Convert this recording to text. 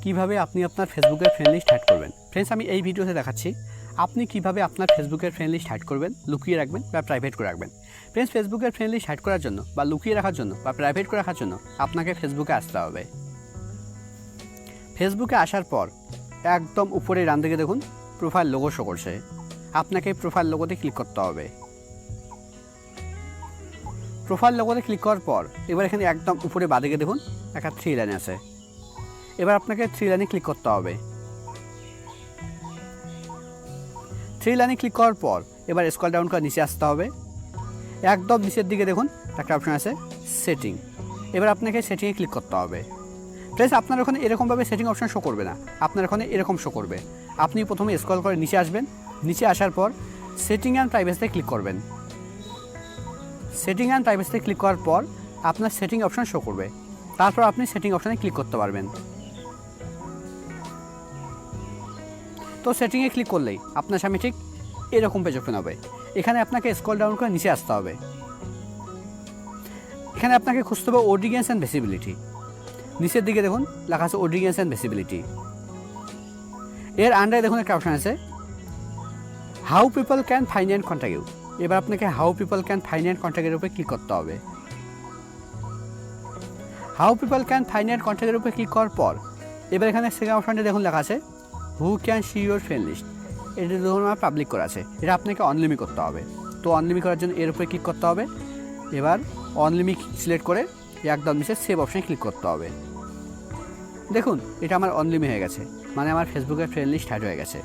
কিভাবে আপনি আপনার ফেসবুকের ফ্রেন্ড লিস্ট হাইড করবেন। ফ্রেন্ডস, আমি এই ভিডিওতে দেখাচ্ছি আপনি কিভাবে আপনার ফেসবুকের ফ্রেন্ড লিস্ট হাইড করবেন, লুকিয়ে রাখবেন বা প্রাইভেট করে রাখবেন। ফ্রেন্ডস, ফেসবুকের ফ্রেন্ড লিস্ট হাইড করার জন্য বা লুকিয়ে রাখার জন্য বা প্রাইভেট করে রাখার জন্য আপনাকে ফেসবুকে আসতে হবে। ফেসবুকে আসার পর একদম উপরে ডান দিকে দেখুন প্রোফাইল লোগো শো করছে। আপনাকে প্রোফাইল লোগোতে ক্লিক করতে হবে। প্রোফাইল লোগোতে ক্লিক করার পর এবার এখানে একদম উপরে বাঁদিকে দেখুন একটা 3 লাইন আছে। এবার আপনাকে 3 লাইনে ক্লিক করতে হবে। 3 লাইনে ক্লিক করার পর এবার স্ক্রল ডাউন করে নিচে আসতে হবে। একদম নিচের দিকে দেখুন একটা অপশন আছে সেটিং। এবার আপনাকে সেটিংয়ে ক্লিক করতে হবে। প্লাস আপনার ওখানে এরকমভাবে সেটিং অপশন শো করবে না, আপনার ওখানে এরকম শো করবে। আপনি প্রথমে স্ক্রল করে নিচে আসবেন, নিচে আসার পর সেটিং অ্যান্ড প্রাইভেসিতে ক্লিক করবেন। সেটিং অ্যান্ড প্রাইভেসিতে ক্লিক করার পর আপনার সেটিং অপশন শো করবে, তারপর আপনি সেটিং অপশানে ক্লিক করতে পারবেন। তো সেটিংয়ে ক্লিক করলেই আপনার সামনে ঠিক এরকম পেজ ওপেন হবে। এখানে আপনাকে স্ক্রল ডাউন করে নিচে আসতে হবে। এখানে আপনাকে খুঁজতে হবে অডিয়েন্স অ্যান্ড ভিজিবিলিটি। নিচের দিকে দেখুন লেখা আছে অডিয়েন্স অ্যান্ড ভিজিবিলিটি। এর আন্ডারে দেখুন একটা অপশান আছে how people can find and contact you. এবার আপনাকে how people can find and কন্ট্যাক্টের উপরে ক্লিক করতে হবে। How people can find and কন্ট্যাক্টের উপরে ক্লিক করার পর এবার এখানে সেকেন্ড অপশানটা দেখুন লেখা আছে who can see your friend list. এটা দেখুন আমার পাবলিক করা আছে, এটা আপনাকে অনলিমি করতে হবে। তো অনলিমি করার জন্য এর উপরে ক্লিক করতে হবে। এবার অনলিমি সিলেক্ট করে একদম নিচে সেভ অপশানে ক্লিক করতে হবে। দেখুন এটা আমার অনলিমি হয়ে গেছে, মানে আমার ফেসবুকের ফ্রেন্ড লিস্ট হাইড হয়ে গেছে।